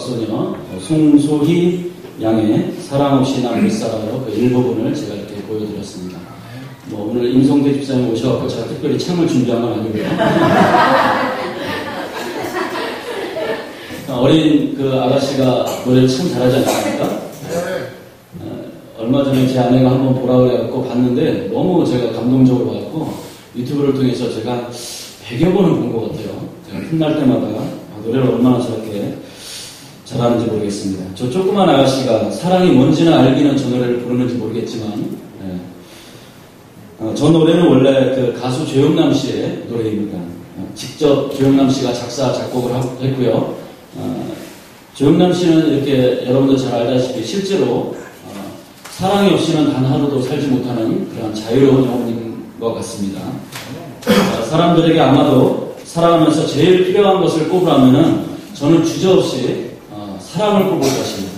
국악소녀 송소희 양의 사랑 없이 난 못 살아요. 그 일부분을 제가 이렇게 보여드렸습니다. 오늘 임성대 집사님 오셔서 제가 특별히 창을 준비한 건 아니고요. 어린 그 아가씨가 노래를 참 잘하지 않습니까? 얼마 전에 제 아내가 한번 보라고 해갖고 봤는데 너무 제가 감동적으로 봤고 유튜브를 통해서 제가 100여 번은 본 것 같아요. 제가 틈날 때마다 노래를 얼마나 저렇게 잘하는지 모르겠습니다. 저 조그만 아가씨가 사랑이 뭔지는 알기는 저 노래를 부르는지 모르겠지만 저 노래는 원래 그 가수 조영남 씨의 노래입니다. 직접 조영남 씨가 작사 작곡을 했고요. 조영남 씨는 이렇게 여러분들 잘 알다시피 실제로 사랑이 없이는 단 하루도 살지 못하는 그런 자유로운 영혼인 것 같습니다. 사람들에게 아마도 살아가면서 제일 필요한 것을 꼽으라면은 저는 주저없이 사랑을 꼽을 것입니다.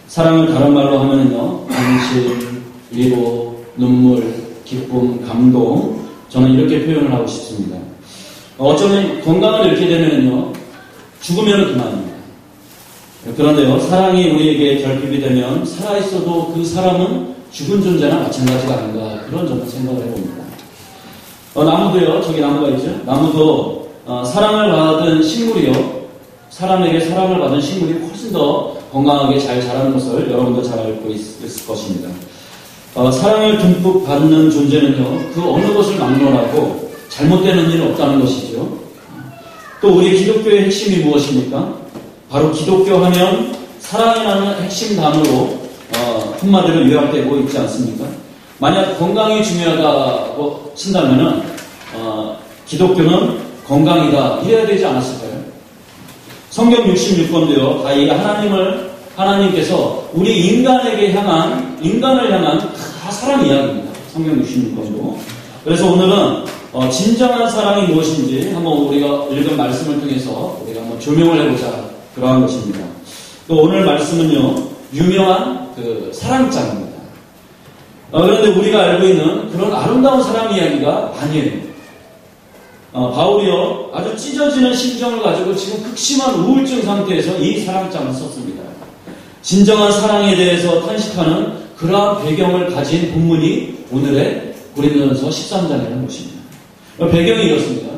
사랑을 다른 말로 하면은요, 관심, 위로, 눈물, 기쁨, 감동, 저는 이렇게 표현을 하고 싶습니다. 어쩌면 건강을 잃게 되면은요, 죽으면 그만입니다. 그런데요, 사랑이 우리에게 결핍이 되면 살아있어도 그 사람은 죽은 존재나 마찬가지가 아닌가, 그런 저는 생각을 해봅니다. 나무도요, 저기 나무가 있죠? 나무도 사랑을 받은 식물이요, 사람에게 사랑을 받은 식물이 훨씬 더 건강하게 잘 자라는 것을 여러분도 잘 알고 있을 것입니다. 사랑을 듬뿍 받는 존재는요, 그 어느 것을 막론하고 잘못되는 일은 없다는 것이죠. 또 우리 기독교의 핵심이 무엇입니까? 바로 기독교 하면 사랑이라는 핵심 단어로 한마디로 요약되고 있지 않습니까? 만약 건강이 중요하다고 친다면은 기독교는 건강이다 이래야 되지 않았을까요? 성경 66권도요, 다 이 하나님께서 우리 인간을 향한 다 사랑 이야기입니다. 성경 66권도. 그래서 오늘은 진정한 사랑이 무엇인지 한번 우리가 읽은 말씀을 통해서 우리가 한번 조명을 해보자, 그러한 것입니다. 또 오늘 말씀은요, 유명한 그 사랑장입니다. 그런데 우리가 알고 있는 그런 아름다운 사랑 이야기가 아니에요. 바울이요, 아주 찢어지는 심정을 가지고 지금 극심한 우울증 상태에서 이 사랑장을 썼습니다. 진정한 사랑에 대해서 탄식하는 그러한 배경을 가진 본문이 오늘의 고린도전서 13장이라는 것입니다. 배경이 이렇습니다.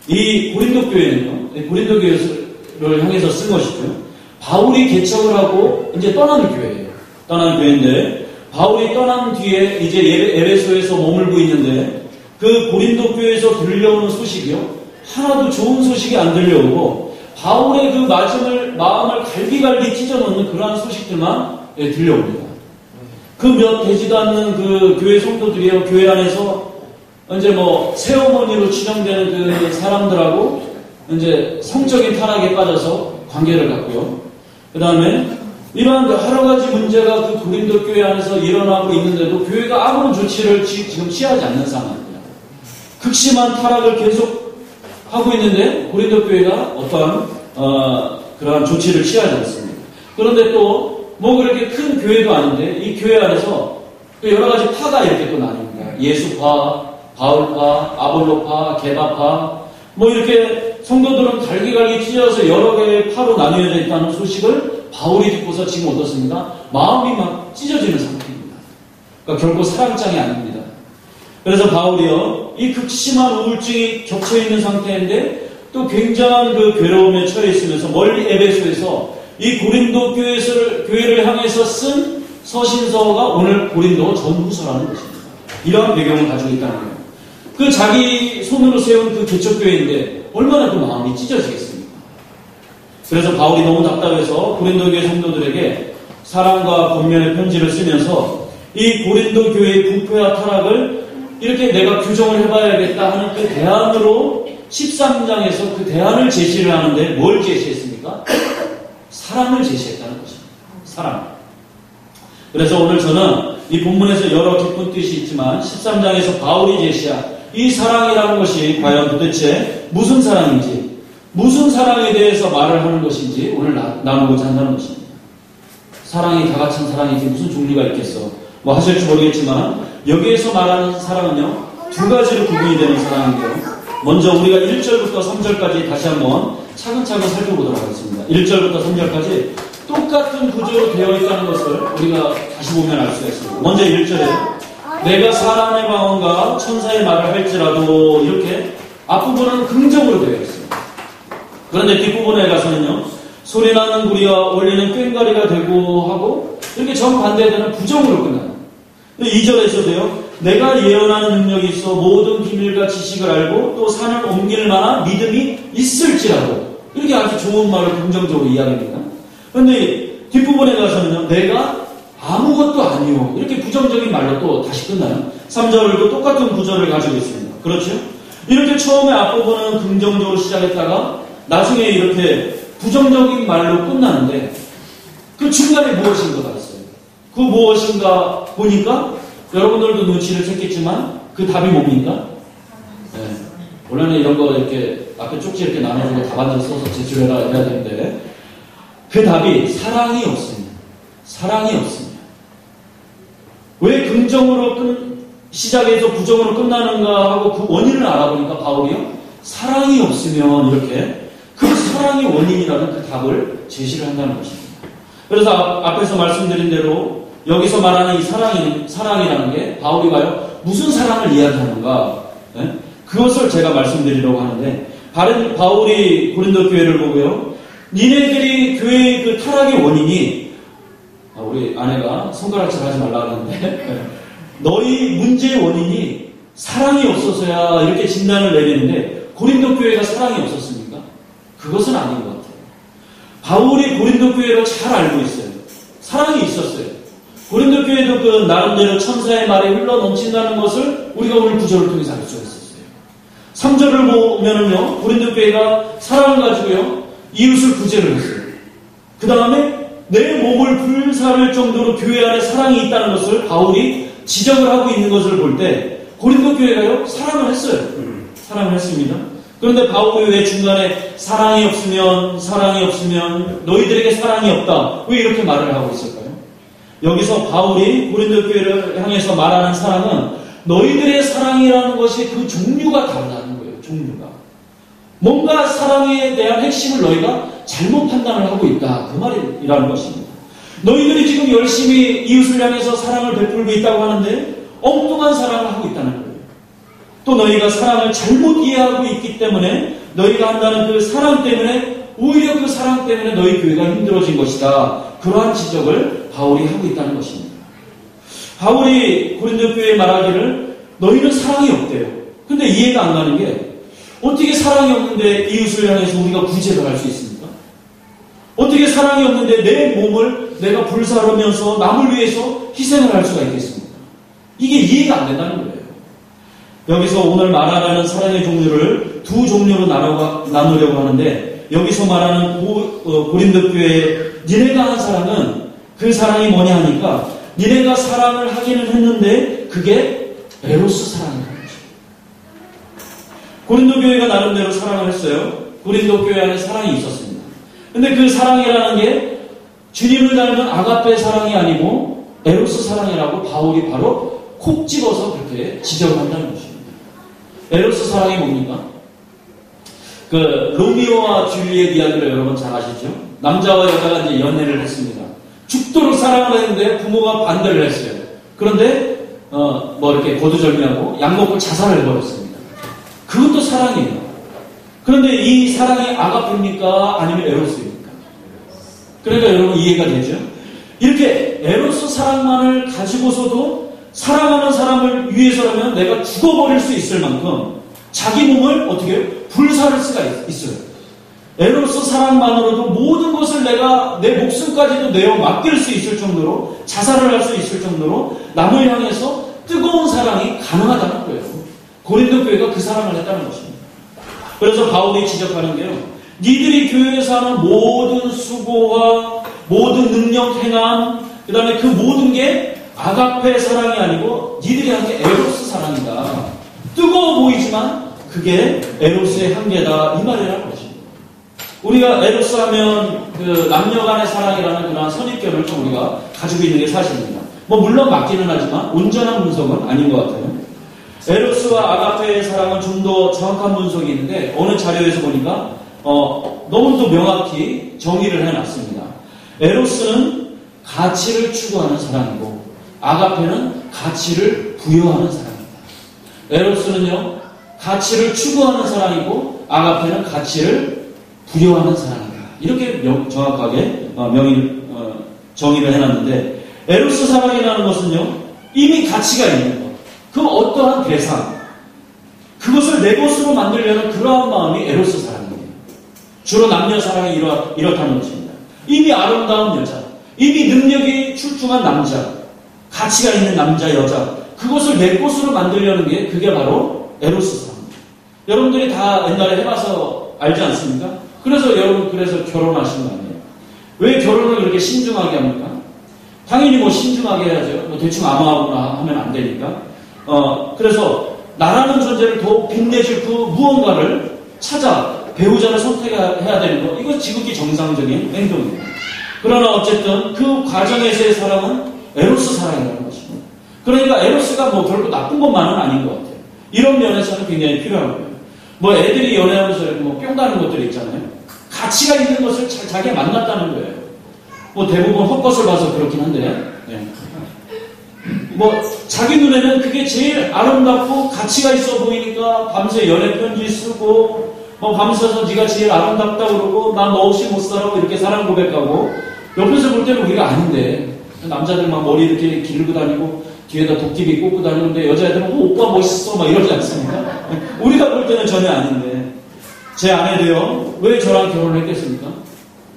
이 고린도 교회는요, 고린도 교회를 향해서 쓴 것이죠. 바울이 개척을 하고 이제 떠나는 교회예요. 떠나는 교회인데, 바울이 떠난 뒤에 이제 에베소에서 머물고 있는데, 그 고린도 교회에서 들려오는 소식이요, 하나도 좋은 소식이 안 들려오고 바울의 그 마음을 갈기갈기 찢어놓는 그러한 소식들만 들려옵니다. 그 몇 되지도 않는 그 교회 성도들이요, 교회 안에서 이제 새어머니로 추정되는 그 사람들하고 이제 성적인 타락에 빠져서 관계를 갖고요. 그 다음에 이러한 여러 가지 문제가 그 고린도 교회 안에서 일어나고 있는데도 교회가 아무런 조치를 지금 취하지 않는 상황입니다. 극심한 타락을 계속 하고 있는데 고린도 교회가 어떠한 그러한 조치를 취하지 않습니다. 그런데 또 그렇게 큰 교회도 아닌데 이 교회 안에서 또 여러 가지 파가 이렇게 또 나뉩니다. 예수파, 바울파, 아볼로파, 게바파, 이렇게 성도들은 갈기갈기 찢어서 여러 개의 파로 나뉘어져 있다는 소식을 바울이 듣고서 지금 어떻습니까? 마음이 막 찢어지는 상태입니다. 그러니까 결코 사랑장이 아닙니다. 그래서 바울이요, 이 극심한 우울증이 겹쳐있는 상태인데 또 굉장한 그 괴로움에 처해 있으면서 멀리 에베소에서 이 고린도 교회를 향해서 쓴 서신서가 오늘 고린도 전후서라는 것입니다. 이러한 배경을 가지고 있다는 거예요. 그 자기 손으로 세운 그 개척교회인데 얼마나 그 마음이 찢어지겠습니까? 그래서 바울이 너무 답답해서 고린도 교회 성도들에게 사랑과 권면의 편지를 쓰면서 이 고린도 교회의 부패와 타락을 이렇게 내가 규정을 해봐야겠다 하는 그 대안으로 13장에서 그 대안을 제시를 하는데 뭘 제시했습니까? 사랑을 제시했다는 것입니다. 사랑. 그래서 오늘 저는 이 본문에서 여러 깊은 뜻이 있지만 13장에서 바울이 제시한 이 사랑이라는 것이 과연 도대체 무슨 사랑인지, 무슨 사랑에 대해서 말을 하는 것인지 오늘 나누고자 한다는 것입니다. 사랑이 다 같은 사랑이지 무슨 종류가 있겠어 하실지 모르겠지만 여기에서 말하는 사랑은요, 두 가지로 구분이 되는 사랑인데요. 먼저 우리가 1절부터 3절까지 다시 한번 차근차근 살펴보도록 하겠습니다. 1절부터 3절까지 똑같은 구조로 되어 있다는 것을 우리가 다시 보면 알 수가 있습니다. 먼저 1절에 내가 사람의 방언과 천사의 말을 할지라도 이렇게 앞부분은 긍정으로 되어 있습니다. 그런데 뒷부분에 가서는요, 소리나는 구리와 울리는 꽹과리가 되고 하고 이렇게 정반대되는 부정으로 끝나요. 2절에서도요, 내가 예언하는 능력이 있어 모든 비밀과 지식을 알고 또 산을 옮길 만한 믿음이 있을지라도 이렇게 아주 좋은 말을 긍정적으로 이야기합니다. 그런데 뒷부분에 가서는요, 내가 아무것도 아니요 이렇게 부정적인 말로 또 다시 끝나요. 3절도 똑같은 구절을 가지고 있습니다. 그렇죠? 이렇게 처음에 앞부분은 긍정적으로 시작했다가 나중에 이렇게 부정적인 말로 끝나는데 그 중간에 무엇인가가 있어요. 그 무엇인가 보니까 여러분들도 눈치를 챘겠지만 그 답이 뭡니까? 네. 원래는 이런 거 이렇게 앞에 쪽지 이렇게 나눠주고 답안지 써서 제출해라 해야 되는데 그 답이 사랑이 없습니다. 사랑이 없습니다. 왜 긍정으로 시작해서 부정으로 끝나는가 하고 그 원인을 알아보니까 바울이요, 사랑이 없으면 이렇게 그 사랑이 원인이라는 그 답을 제시를 한다는 것입니다. 그래서 앞에서 말씀드린 대로 여기서 말하는 이 사랑이라는 게 바울이 봐요, 무슨 사랑을 이야기하는가? 네? 그것을 제가 말씀드리려고 하는데, 바울이 고린도 교회를 보고요, 니네들이 교회의 그 타락의 원인이, 우리 아내가 손가락질 하지 말라고 하는데, 너희 문제의 원인이 사랑이 없어서야 이렇게 진단을 내리는데, 고린도 교회가 사랑이 없었습니까? 그것은 아닌 것 같아요. 바울이 고린도 교회를 잘 알고 있어요. 사랑이 있었어요. 고린도 교회도 그 나름대로 천사의 말에 흘러 넘친다는 것을 우리가 오늘 구절을 통해서 알 수가 있었어요. 3절을 보면은요, 고린도 교회가 사랑을 가지고요, 이웃을 구제를 했어요. 그 다음에 내 몸을 불사를 정도로 교회 안에 사랑이 있다는 것을 바울이 지적을 하고 있는 것을 볼 때 고린도 교회가요, 사랑을 했어요. 사랑을 했습니다. 그런데 바울이 왜 중간에 사랑이 없으면 너희들에게 사랑이 없다, 왜 이렇게 말을 하고 있을까요? 여기서 바울이 고린도 교회를 향해서 말하는 사랑은 너희들의 사랑이라는 것이 그 종류가 다르다는 거예요. 종류가. 뭔가 사랑에 대한 핵심을 너희가 잘못 판단을 하고 있다, 그 말이라는 것입니다. 너희들이 지금 열심히 이웃을 향해서 사랑을 베풀고 있다고 하는데 엉뚱한 사랑을 하고 있다는 거예요. 또 너희가 사랑을 잘못 이해하고 있기 때문에 너희가 한다는 그 사랑 때문에 오히려 그 사랑 때문에 너희 교회가 힘들어진 것이다, 그러한 지적을 바울이 하고 있다는 것입니다. 바울이 고린도 교회에 말하기를 너희는 사랑이 없대요. 근데 이해가 안 가는 게 어떻게 사랑이 없는데 이웃을 향해서 우리가 구제를 할 수 있습니까? 어떻게 사랑이 없는데 내 몸을 내가 불사르면서 남을 위해서 희생을 할 수가 있겠습니까? 이게 이해가 안 된다는 거예요. 여기서 오늘 말하라는 사랑의 종류를 두 종류로 나누려고 하는데, 여기서 말하는 고린도 교회에 니네가 한 사랑은 그 사랑이 뭐냐 하니까 니네가 사랑을 하기는 했는데 그게 에로스 사랑이라는 거죠. 고린도 교회가 나름대로 사랑을 했어요. 고린도 교회 안에 사랑이 있었습니다. 근데 그 사랑이라는 게 주님을 닮은 아가페 사랑이 아니고 에로스 사랑이라고 바울이 바로 콕 집어서 그렇게 지적을 한다는 것입니다. 에로스 사랑이 뭡니까? 그 로미오와 줄리엣 이야기를 여러분 잘 아시죠? 남자와 여자가 이제 연애를 했습니다. 죽도록 사랑을 했는데 부모가 반대를 했어요. 그런데 이렇게 거두절미하고 약 먹고 자살을 해버렸습니다. 그것도 사랑이에요. 그런데 이 사랑이 아가페입니까? 아니면 에로스입니까? 그러니까 여러분 이해가 되죠? 이렇게 에로스 사랑만을 가지고서도 사랑하는 사람을 위해서라면 내가 죽어버릴 수 있을 만큼 자기 몸을 어떻게 불사를 수가 있어요. 에로스 사랑만으로도 모든 것을 내가 내 목숨까지도 내어 맡길 수 있을 정도로, 자살을 할 수 있을 정도로 남을 향해서 뜨거운 사랑이 가능하다는 거예요. 고린도 교회가 그 사랑을 했다는 것입니다. 그래서 바울이 지적하는 게요, 니들이 교회에서 하는 모든 수고와 모든 능력 행함, 그 다음에 그 모든 게 아가페 사랑이 아니고 니들이 한 게 에로스 사랑이다. 뜨거워 보이지만 그게 에로스의 한계다, 이 말이라는 것입니다. 우리가 에로스 하면 그 남녀 간의 사랑이라는 그런 선입견을 좀 우리가 가지고 있는 게 사실입니다. 물론 맞기는 하지만 온전한 분석은 아닌 것 같아요. 에로스와 아가페의 사랑은 좀 더 정확한 분석이 있는데 어느 자료에서 보니까 너무도 명확히 정의를 해놨습니다. 에로스는 가치를 추구하는 사랑이고 아가페는 가치를 부여하는 사랑입니다. 에로스는요 가치를 추구하는 사랑이고 아가페는 가치를 부여하는 사랑입니다. 이렇게 정확하게 정의를 해놨는데 에로스 사랑이라는 것은요 이미 가치가 있는 것, 그 어떠한 대상 그것을 내 것으로 만들려는 그러한 마음이 에로스 사랑입니다. 주로 남녀 사랑이 이렇다는 것입니다. 이미 아름다운 여자, 이미 능력이 출중한 남자, 가치가 있는 남자, 여자 그것을 내 것으로 만들려는 게 그게 바로 에로스 사랑입니다. 여러분들이 다 옛날에 해봐서 알지 않습니까? 그래서 여러분 결혼하신 거 아니에요? 왜 결혼을 그렇게 신중하게 합니까? 당연히 뭐 신중하게 해야죠. 뭐 대충 아무하거나 하면 안 되니까. 그래서 나라는 존재를 더욱 빛내줄 그 무언가를 찾아 배우자를 선택해야 되는 거. 이거 지극히 정상적인 행동입니다. 그러나 어쨌든 그 과정에서의 사랑은 에로스 사랑이라는 것입니다. 그러니까 에로스가 뭐 결코 나쁜 것만은 아닌 것 같아요. 이런 면에서는 굉장히 필요한 거예요. 뭐 애들이 연애하면서 뭐 뿅 가는 것들 있잖아요. 가치가 있는 것을 자기가 만났다는 거예요. 뭐 대부분 헛것을 봐서 그렇긴 한데, 네. 뭐 자기 눈에는 그게 제일 아름답고 가치가 있어 보이니까 밤새 연애 편지 쓰고, 뭐 밤새서 네가 제일 아름답다 그러고 난 너 없이 못 살아 이렇게 사랑 고백하고 옆에서 볼 때는 우리가 아닌데 남자들 막 머리 이렇게 기르고 다니고 뒤에다 도끼비 꽂고 다니는데 여자애들은 오빠 멋있어 막 이러지 않습니까? 우리가 볼 때는 전혀 아닌데 제 아내도요 왜 저랑 결혼을 했겠습니까?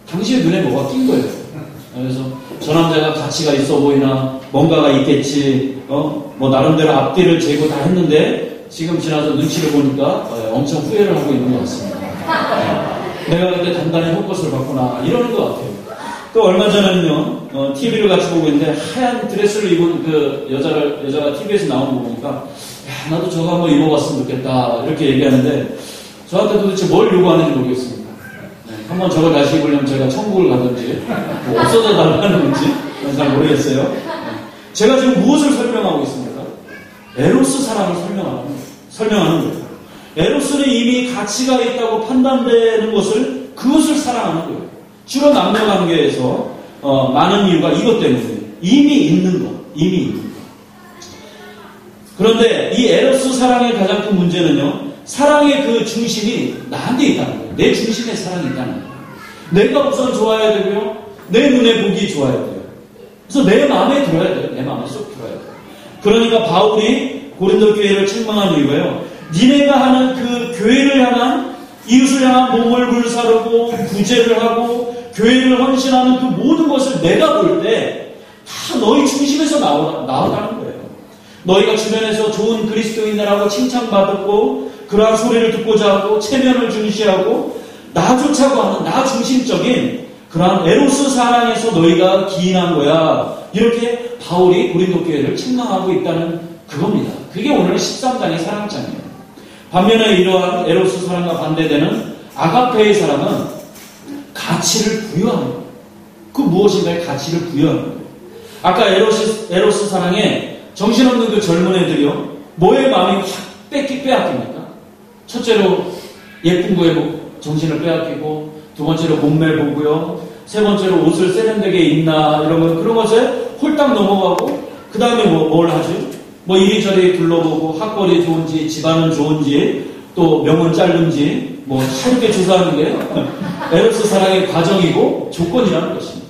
당신의 눈에 뭐가 낀 거예요. 그래서 저 남자가 가치가 있어 보이나 뭔가가 있겠지 뭐 나름대로 앞뒤를 재고 다 했는데 지금 지나서 눈치를 보니까 엄청 후회를 하고 있는 것 같습니다. 내가 그때 단단히 헛것을 봤구나 이러는 것 같아요. 또 얼마 전에는요 TV를 같이 보고 있는데 하얀 드레스를 입은 그 여자가 TV에서 나오는 거 보니까 야, 나도 저거 한번 입어봤으면 좋겠다 이렇게 얘기하는데 저한테 도대체 뭘 요구하는지 모르겠습니다. 한번 저걸 다시 입으려면 제가 천국을 가든지 뭐 없어져 달라는 건지 잘 모르겠어요. 제가 지금 무엇을 설명하고 있습니까? 에로스 사랑을 설명하는 거예요. 에로스는 이미 가치가 있다고 판단되는 것을 그것을 사랑하는 거예요. 주로 남녀 관계에서 많은 이유가 이것 때문에 이미 있는 것. 그런데 이 에로스 사랑의 가장 큰 문제는요. 사랑의 그 중심이 나한테 있다는 거예요. 내 중심에 사랑이 있다는 거예요. 내가 우선 좋아야 되고요. 내 눈에 보기 좋아야 돼요. 그래서 내 마음에 들어야 돼요. 내 마음에 쏙 들어야 돼요. 그러니까 바울이 고린도 교회를 책망한 이유가요. 니네가 하는 그 교회를 향한 이웃을 향한 몸을 불사르고 구제를 하고 교회를 헌신하는 그 모든 것을 내가 볼 때 다 너희 중심에서 나오다는 거예요. 너희가 주변에서 좋은 그리스도인이라고 칭찬받았고 그러한 소리를 듣고자 하고 체면을 중시하고 나 좋자고 하는 나 중심적인 그러한 에로스 사랑에서 너희가 기인한 거야. 이렇게 바울이 고린도 교회를 책망하고 있다는 그겁니다. 그게 오늘 13장의 사랑장이에요. 반면에 이러한 에로스 사랑과 반대되는 아가페의 사랑은 가치를 부여하는 거예요. 그 무엇인가에 가치를 부여하는 거예요. 아까 에로스 사랑에 정신없는 그 젊은 애들이요. 뭐에 마음이 확 빼앗깁니까? 첫째로 예쁜 거에 정신을 빼앗기고 두 번째로 몸매 보고요. 세 번째로 옷을 세련되게 입나 이런 그런 것에 홀딱 넘어가고 그 다음에 뭘 하죠? 뭐 이리저리 둘러보고 학벌이 좋은지 집안은 좋은지 또 명은 짧은지 뭐 이렇게 조사하는 게 에로스 사랑의 과정이고 조건이라는 것입니다.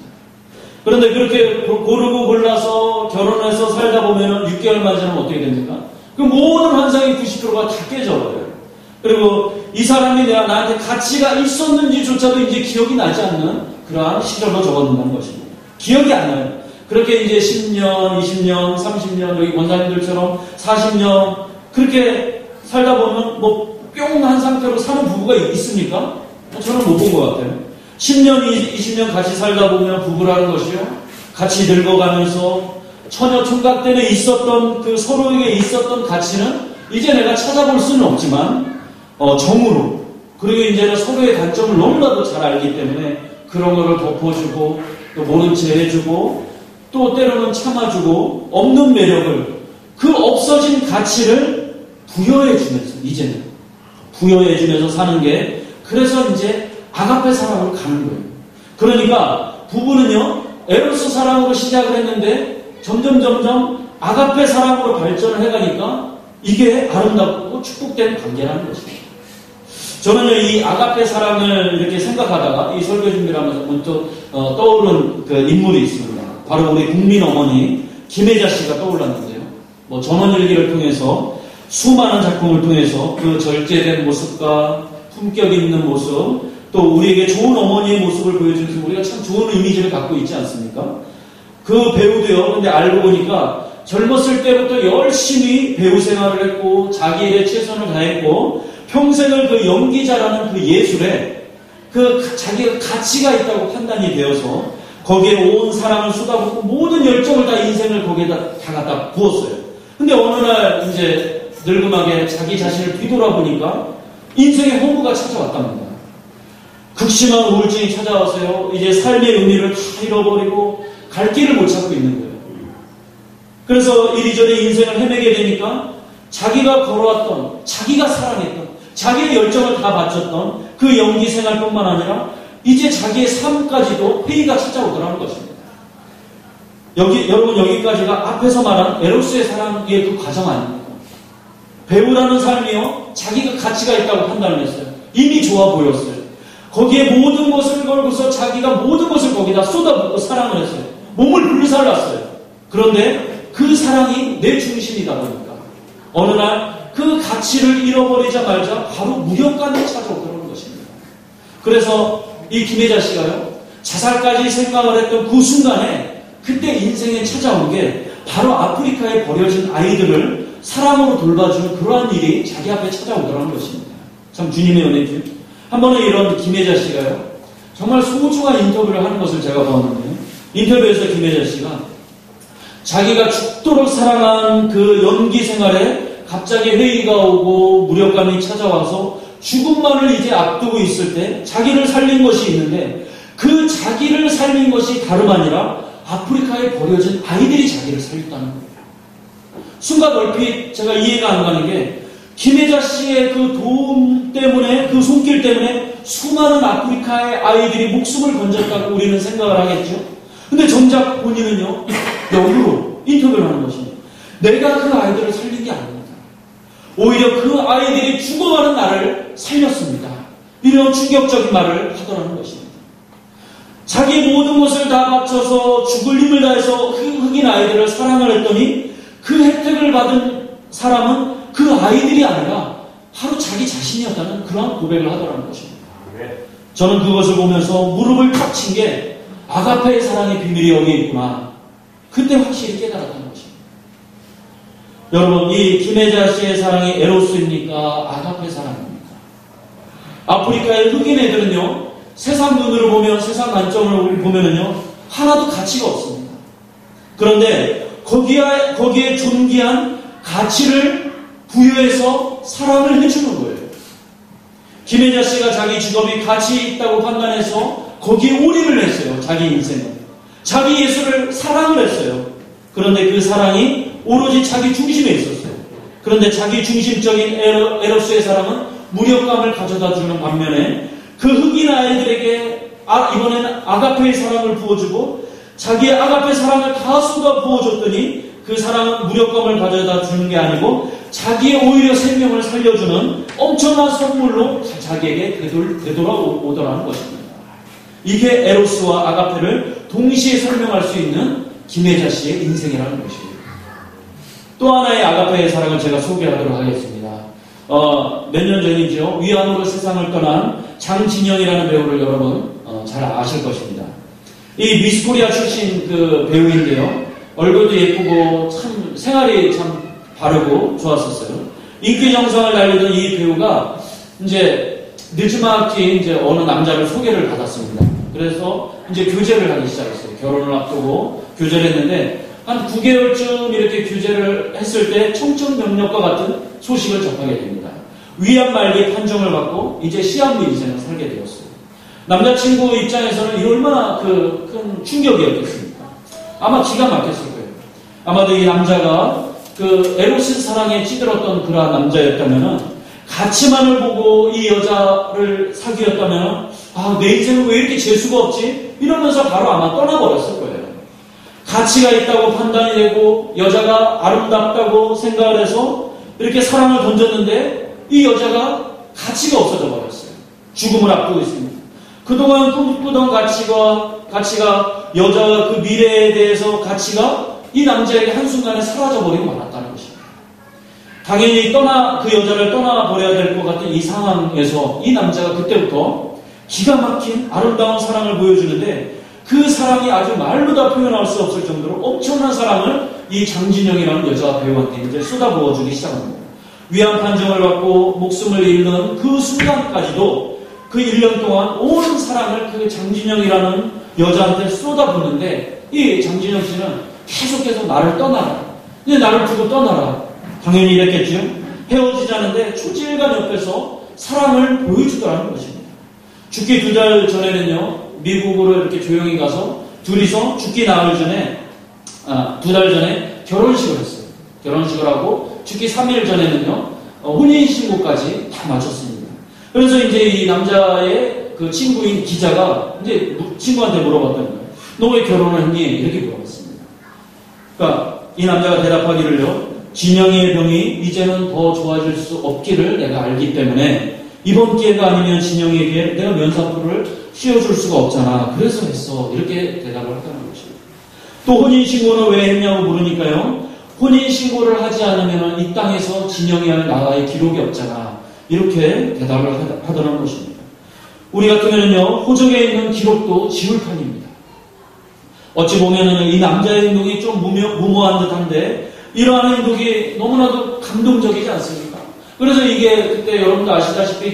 그런데 그렇게 고르고 골라서 결혼해서 살다 보면 6개월만 지나면 어떻게 됩니까? 그 모든 환상의 90%가 다 깨져버려요. 그리고 이 사람이 나한테 가치가 있었는지조차도 이제 기억이 나지 않는 그러한 시절로 접어든다는 것입니다. 기억이 안 나요. 그렇게 이제 10년, 20년, 30년, 여기 원사님들처럼 40년 그렇게 살다 보면 뭐 뿅 한 상태로 사는 부부가 있습니까? 저는 못 본 것 같아요. 10년, 20년 같이 살다 보면 부부라는 것이요. 같이 늙어가면서 처녀 총각 때는 있었던 그 서로에게 있었던 가치는 이제 내가 찾아볼 수는 없지만 정으로 그리고 이제는 서로의 단점을 너무나도 잘 알기 때문에 그런 거를 덮어주고 또 모른 채 해주고 또 때로는 참아주고 없는 매력을 그 없어진 가치를 부여해주면서, 이제는 부여해주면서 사는 게, 그래서 이제 아가페 사랑으로 가는 거예요. 그러니까 부부는요, 에로스 사랑으로 시작을 했는데 점점 아가페 사랑으로 발전을 해가니까 이게 아름답고 축복된 관계라는 것입니다. 저는요, 이 아가페 사랑을 이렇게 생각하다가 이 설교 준비를 하면서 문득 떠오른 그 인물이 있습니다. 바로 우리 국민 어머니 김혜자 씨가 떠올랐는데요. 뭐 전원일기를 통해서 수많은 작품을 통해서 그 절제된 모습과 품격 있는 모습, 또 우리에게 좋은 어머니의 모습을 보여주면서 우리가 참 좋은 이미지를 갖고 있지 않습니까? 그 배우도요, 근데 알고 보니까 젊었을 때부터 열심히 배우 생활을 했고 자기 일에 최선을 다했고 평생을 그 연기자라는 그 예술에 그 자기가 가치가 있다고 판단이 되어서 거기에 온 사랑을 쏟아붓고 모든 열정을 다 인생을 거기에다 다 갖다 부었어요. 근데 어느 날 이제 늙음하게 자기 자신을 뒤돌아보니까 인생의 허무가 찾아왔답니다. 극심한 우울증이 찾아와서요, 이제 삶의 의미를 다 잃어버리고 갈 길을 못 찾고 있는 거예요. 그래서 이리저리 인생을 헤매게 되니까 자기가 걸어왔던, 자기가 사랑했던, 자기의 열정을 다 바쳤던 그 연기 생활뿐만 아니라 이제 자기의 삶까지도 회의가 찾아오더라는 것입니다. 여러분, 여기까지가 앞에서 말한 에로스의 사랑의 그 과정 아닙니까? 배우라는 삶이요, 자기가 가치가 있다고 판단을 했어요. 이미 좋아 보였어요. 거기에 모든 것을 걸고서 자기가 모든 것을 거기다 쏟아붓고 사랑을 했어요. 몸을 불살랐어요. 그런데 그 사랑이 내 중심이다 보니까 어느 날 그 가치를 잃어버리자마자 바로 무력감이 찾아오더라는 것입니다. 그래서 이 김혜자 씨가요, 자살까지 생각을 했던 그 순간에 그때 인생에 찾아온 게 바로 아프리카에 버려진 아이들을 사랑으로 돌봐주는 그러한 일이 자기 앞에 찾아오더라는 것입니다. 참 주님의 은혜죠. 한 번은 이런 김혜자 씨가요, 정말 소중한 인터뷰를 하는 것을 제가 보았는데요. 인터뷰에서 김혜자 씨가 자기가 죽도록 사랑한 그 연기 생활에 갑자기 회의가 오고 무력감이 찾아와서 죽음만을 이제 앞두고 있을 때 자기를 살린 것이 있는데 그 자기를 살린 것이 다름 아니라 아프리카에 버려진 아이들이 자기를 살렸다는 거예요. 순간 얼핏 제가 이해가 안 가는 게 김혜자 씨의 그 도움 때문에, 그 손길 때문에 수많은 아프리카의 아이들이 목숨을 건졌다고 우리는 생각을 하겠죠. 근데 정작 본인은요, 역으로 인터뷰를 하는 것입니다. 내가 그 아이들을 살린 게 아닙니다. 오히려 그 아이들이 죽어가는 나를 살렸습니다. 이런 충격적인 말을 하더라는 것입니다. 자기 모든 것을 다 바쳐서 죽을 힘을 다해서 흑인 아이들을 사랑을 했더니 그 혜택을 받은 사람은 그 아이들이 아니라 바로 자기 자신이었다는 그런 고백을 하더라는 것입니다. 저는 그것을 보면서 무릎을 탁 친 게 아가페의 사랑의 비밀이 여기에 있구나. 그때 확실히 깨달았다는 것입니다. 여러분, 이 김혜자 씨의 사랑이 에로스입니까? 아가페 사랑입니까? 아프리카의 흑인 애들은요, 세상 눈으로 보면, 세상 관점으로 보면은요, 하나도 가치가 없습니다. 그런데 거기에 존귀한 가치를 부여해서 사랑을 해주는 거예요. 김혜자 씨가 자기 직업이 가치 있다고 판단해서 거기에 올인을 했어요. 자기 인생을. 자기 예술을 사랑을 했어요. 그런데 그 사랑이 오로지 자기 중심에 있었어요. 그런데 자기 중심적인 에로스의 사랑은 무력감을 가져다 주는 반면에 그 흑인 아이들에게 이번에는 아가페의 사랑을 부어주고 자기의 아가페 사랑을 다 쏟아 부어줬더니 그 사랑은 무력감을 가져다 주는 게 아니고 자기의 오히려 생명을 살려주는 엄청난 선물로 자기에게 되돌아오더라는 것입니다. 이게 에로스와 아가페를 동시에 설명할 수 있는 김혜자 씨의 인생이라는 것입니다. 또 하나의 아가페의 사랑을 제가 소개하도록 하겠습니다. 몇 년 전이죠. 위안으로 세상을 떠난 장진영이라는 배우를 여러분 잘 아실 것입니다. 이 미스코리아 출신 그 배우인데요. 얼굴도 예쁘고 참 생활이 참 바르고 좋았었어요. 인기 정상을 달리던 이 배우가 이제 늦지막히 이제 어느 남자를 소개를 받았습니다. 그래서 이제 교제를 하기 시작했어요. 결혼을 앞두고 교제를 했는데 한 9개월쯤 이렇게 교제를 했을 때 청천벽력과 같은 소식을 접하게 됩니다. 위안 말기 판정을 받고 이제 시한부 인생을 살게 되었어요. 남자친구 입장에서는 이 얼마나 큰 충격이었겠습니까? 아마 기가 막혔을 거예요. 아마도 이 남자가 그 에로스 사랑에 찌들었던 그러한 남자였다면은, 가치만을 보고 이 여자를 사귀었다면, 내 인생은 왜 이렇게 재수가 없지? 이러면서 바로 아마 떠나버렸을 거예요. 가치가 있다고 판단이 되고 여자가 아름답다고 생각을 해서 이렇게 사랑을 던졌는데 이 여자가 가치가 없어져 버렸어요. 죽음을 앞두고 있습니다. 그동안 꿈꾸던 가치가 여자가 그 미래에 대해서 가치가 이 남자에게 한순간에 사라져버리고 말았다는 것입니다. 당연히 그 여자를 떠나버려야 될 것 같은 이 상황에서 이 남자가 그때부터 기가 막힌 아름다운 사랑을 보여주는데 그 사랑이 아주 말로 다 표현할 수 없을 정도로 엄청난 사랑을 이 장진영이라는 여자 배우한테 이제 쏟아부어주기 시작합니다. 위안 판정을 받고 목숨을 잃는 그 순간까지도 그 1년 동안 온 사랑을 그 장진영이라는 여자한테 쏟아붓는데 이 장진영 씨는 계속해서 나를 떠나라. 이제 나를 두고 떠나라. 당연히 이랬겠죠. 헤어지자는데 초질간 옆에서 사랑을 보여주더라는 것입니다. 죽기 2달 전에는요. 미국으로 이렇게 조용히 가서 둘이서 죽기 나흘 전에 2달 전에 결혼식을 했어요. 결혼식을 하고 죽기 3일 전에는요. 혼인신고까지 다 마쳤습니다. 그래서 이제 이 남자의 그 친구인 기자가 이제 친구한테 물어봤던 거예요. 너 왜 결혼을 했니? 이렇게 물어봤습니다. 그러니까 이 남자가 대답하기를요. 진영이의 병이 이제는 더 좋아질 수 없기를 내가 알기 때문에 이번 기회가 아니면 진영이에게 내가 면사포를 씌워줄 수가 없잖아. 그래서 했어. 이렇게 대답을 하다는 것입니다. 또 혼인신고는 왜 했냐고 물으니까요. 혼인신고를 하지 않으면 이 땅에서 진영이와 나와의 기록이 없잖아. 이렇게 대답을 하더라는 것입니다. 우리 같으면요. 호적에 있는 기록도 지울 판입니다. 어찌 보면 이 남자의 행동이 좀 무모한 듯한데 이러한 행동이 너무나도 감동적이지 않습니까? 그래서 이게 그때 여러분도 아시다시피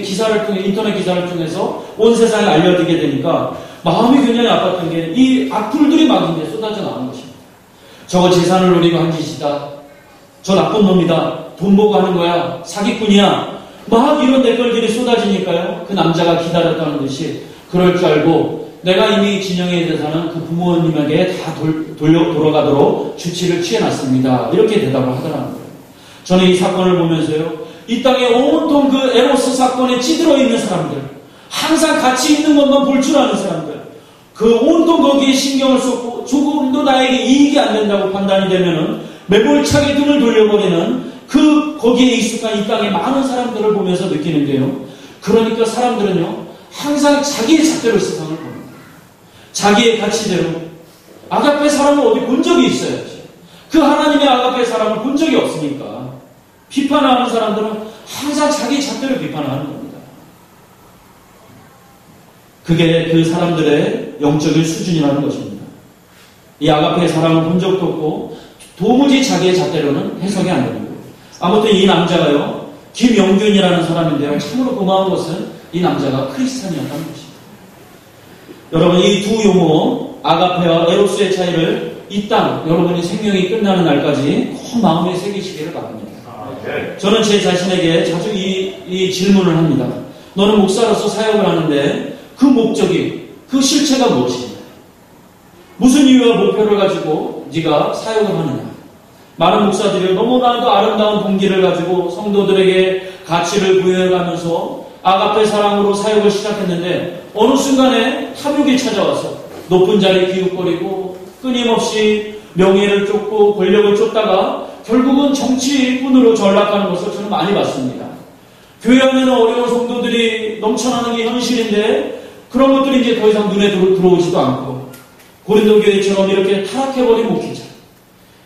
인터넷 기사를 통해서 온 세상에 알려지게 되니까 마음이 굉장히 아팠던 게 이 악플들이 막 이제 쏟아져 나오는 것입니다. 저거 재산을 노리고 한 짓이다. 저 나쁜 놈이다. 돈 보고 하는 거야. 사기꾼이야. 막 이런 댓글들이 쏟아지니까요. 그 남자가 기다렸다는 듯이 그럴 줄 알고 내가 이미 진영에 대해서는 그 부모님에게 다 돌아가도록 조치를 취해놨습니다. 이렇게 대답을 하더라는 거예요. 저는 이 사건을 보면서요. 이 땅에 온통 그 에로스 사건에 찌들어 있는 사람들, 항상 가치 있는 것만 볼 줄 아는 사람들, 그 온통 거기에 신경을 쏟고 조금도 나에게 이익이 안 된다고 판단이 되면은 매몰차게 등을 돌려버리는 거기에 익숙한 이 땅의 많은 사람들을 보면서 느끼는데요. 그러니까 사람들은요, 항상 자기의 잣대로 세상을 봅니다. 자기의 가치대로. 아가페 사람을 어디 본 적이 있어야지. 그 하나님의 아가페 사람을 본 적이 없으니까. 비판하는 사람들은 항상 자기 잣대로 비판하는 겁니다. 그게 그 사람들의 영적인 수준이라는 것입니다. 이 아가페의 사람을 본 적도 없고 도무지 자기의 잣대로는 해석이 안 되는 거예요. 아무튼 이 남자가요. 김영균이라는 사람인데요. 참으로 고마운 것은 이 남자가 크리스찬이었다는 것입니다. 여러분 이 두 용어 아가페와 에로스의 차이를 이 땅 여러분이 생명이 끝나는 날까지 꼭 마음에 새기시기를 바랍니다. 저는 제 자신에게 자주 이 질문을 합니다. 너는 목사로서 사역을 하는데 그 목적이, 그 실체가 무엇이냐? 무슨 이유와 목표를 가지고 네가 사역을 하느냐? 많은 목사들이 너무나도 아름다운 동기를 가지고 성도들에게 가치를 부여해가면서 아가페 사랑으로 사역을 시작했는데 어느 순간에 탐욕이 찾아와서 높은 자리 기웃거리고 끊임없이 명예를 쫓고 권력을 쫓다가 결국은 정치꾼으로 전락하는 것을 저는 많이 봤습니다. 교회 안에는 어려운 성도들이 넘쳐나는 게 현실인데 그런 것들이 이제 더 이상 눈에 들어오지도 않고 고린도 교회처럼 이렇게 타락해버린 목회자,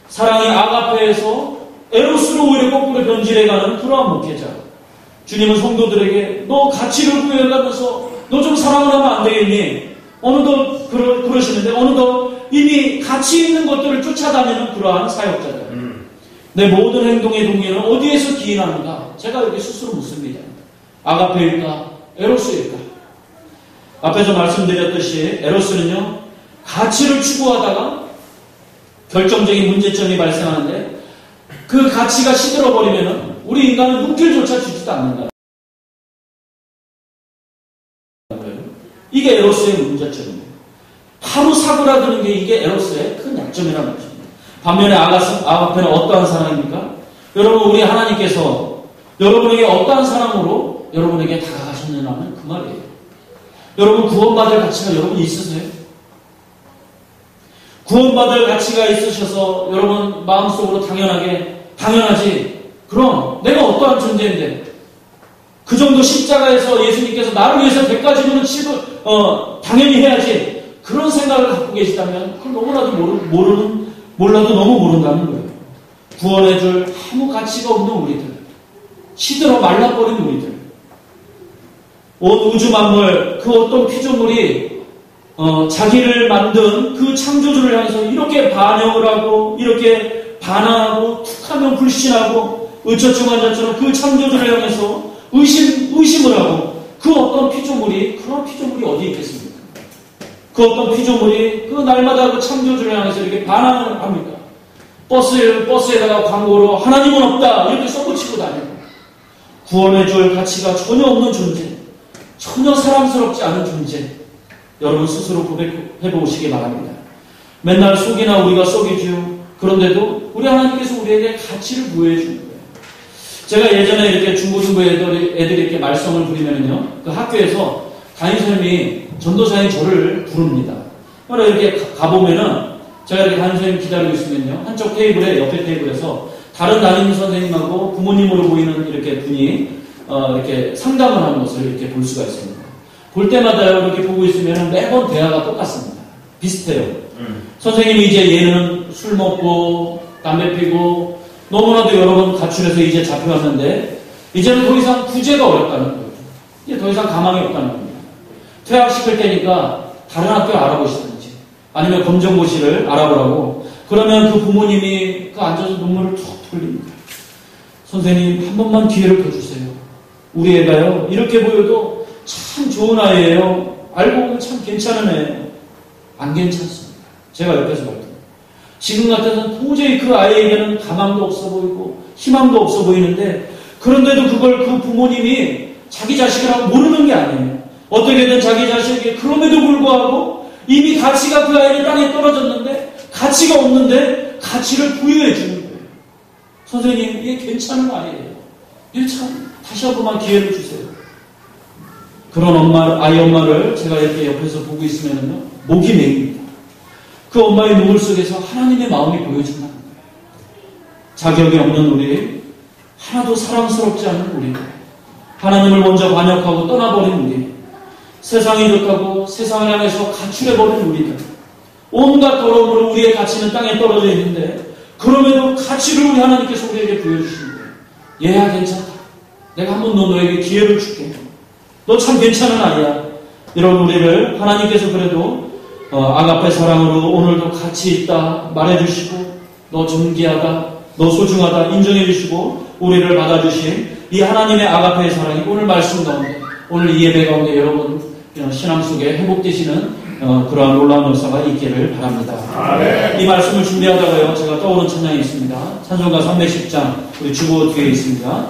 사랑의 아가페에서 에로스로 오히려 거꾸로 변질해가는 그러한 목회자, 주님은 성도들에게 너 가치를 부여해가면서 너 좀 사랑을 하면 안 되겠니? 어느덧 그러시는데 어느덧 이미 가치 있는 것들을 쫓아다니는 그러한 사역자들. 내 모든 행동의 동기는 어디에서 기인하는가? 제가 여기 스스로 묻습니다. 아가페일까? 에로스일까? 앞에서 말씀드렸듯이 에로스는요. 가치를 추구하다가 결정적인 문제점이 발생하는데 그 가치가 시들어버리면 우리 인간은 눈길조차 주지도 않는다. 이게 에로스의 문제점입니다. 바로 사고라드는 게 이게 에로스의 큰 약점이라는 것입니다. 반면에 아가페는 어떠한 사랑입니까? 여러분, 우리 하나님께서 여러분에게 어떠한 사랑으로 여러분에게 다가가셨느냐는 그 말이에요. 여러분, 구원받을 가치가 여러분 있으세요? 구원받을 가치가 있으셔서 여러분 마음속으로 당연하지. 그럼 내가 어떠한 존재인데 그 정도 십자가에서 예수님께서 나를 위해서 100가지 지는 당연히 해야지. 그런 생각을 갖고 계시다면 그걸 너무나도 몰라도 너무 모른다는 거예요. 구원해줄 아무 가치가 없는 우리들, 시들어 말라버린 우리들, 온 우주 만물 그 어떤 피조물이 자기를 만든 그 창조주를 향해서 이렇게 반역을 하고 이렇게 반항하고 툭하면 불신하고 어쩌저쩌고저쩌고 그 창조주를 향해서 의심을 하고 그 어떤 피조물이 그런 피조물이 어디 있겠습니까? 그 어떤 피조물이 그 날마다 그 창조주를 향해서 이렇게 반항을 합니까? 버스에다가 광고로 하나님은 없다 이렇게 써붙이고 다니고 구원해줄 가치가 전혀 없는 존재, 전혀 사랑스럽지 않은 존재, 여러분 스스로 고백해 보시기 바랍니다. 맨날 속이나 우리가 속이죠. 그런데도 우리 하나님께서 우리에게 가치를 부여해 주는 거예요. 제가 예전에 이렇게 중고등부 애들이 이렇게 말썽을 부리면요, 그 학교에서 담임선생님이 전도사인 저를 부릅니다. 그래서 이렇게 가보면은 제가 이렇게 담임선생님 기다리고 있으면요, 한쪽 테이블에 옆에 테이블에서 다른 담임선생님하고 부모님으로 보이는 이렇게 분이 이렇게 상담을 하는 것을 이렇게 볼 수가 있습니다. 볼 때마다 이렇게 보고 있으면 매번 대화가 똑같습니다. 비슷해요. 선생님이 이제 얘는 술 먹고 담배 피고 너무나도 여러 번 가출해서 이제 잡혀왔는데 이제는 더 이상 구제가 어렵다는 거예요. 이제 더 이상 가망이 없다는 겁니다. 퇴학시킬 때니까 다른 학교 알아보시든지 아니면 검정고시를 알아보라고 그러면 그 부모님이 그 앉아서 눈물을 툭 흘립니다. 선생님 한 번만 기회를 더 주세요. 우리 애가요 이렇게 보여도 참 좋은 아이예요. 알고 보면 참 괜찮은 애예요. 안 괜찮습니다. 제가 옆에서 봤더니 지금 같아서는 도저히 그 아이에게는 가망도 없어 보이고 희망도 없어 보이는데 그런데도 그걸 그 부모님이 자기 자식이라고 모르는 게 아니에요. 어떻게든 자기 자식에게 그럼에도 불구하고 이미 가치가 그 아이는 땅에 떨어졌는데 가치가 없는데 가치를 부여해 주는 거예요. 선생님 이게 괜찮은 아이예요. 이게 참 다시 한 번만 기회를 주세요. 그런 아이 엄마를 제가 이렇게 옆에서 보고 있으면요 목이 메입니다. 그 엄마의 눈물 속에서 하나님의 마음이 보여진다는 거예요. 자격이 없는 우리, 하나도 사랑스럽지 않은 우리, 하나님을 먼저 반역하고 떠나버린 우리, 세상이 좋다고 세상을 향해서 가출해버린 우리들, 온갖 더러움으로 우리의 가치는 땅에 떨어져 있는데 그럼에도 가치를 우리 하나님께서 우리에게 보여주시는 거예요. 얘야 괜찮다. 내가 한 번 너에게 기회를 줄게. 너 참 괜찮은 아이야. 이런 우리를 하나님께서 그래도 아가페 사랑으로 오늘도 가치 있다 말해주시고 너 존귀하다, 너 소중하다 인정해주시고 우리를 받아주신 이 하나님의 아가페의 사랑이 오늘 말씀 가운데 오늘 이 예배 가운데 여러분 신앙 속에 회복되시는 그러한 놀라운 역사가 있기를 바랍니다. 아멘. 이 말씀을 준비하다가요 제가 떠오른 찬양이 있습니다. 찬송가 310장 우리 주보 뒤에 있습니다.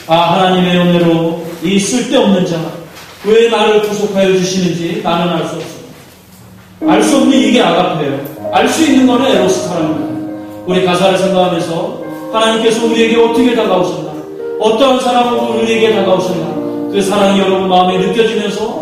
아 하나님의 은혜로 이 쓸데없는 자 왜 나를 구속하여 주시는지 나는 알 수 없어. 알 수 없는 이게 아가페예요. 알 수 있는 거는 에로스 사랑입니다. 우리 가사를 생각하면서 하나님께서 우리에게 어떻게 다가오셨나, 어떠한 사랑으로 우리에게 다가오셨나, 그 사랑이 여러분 마음에 느껴지면서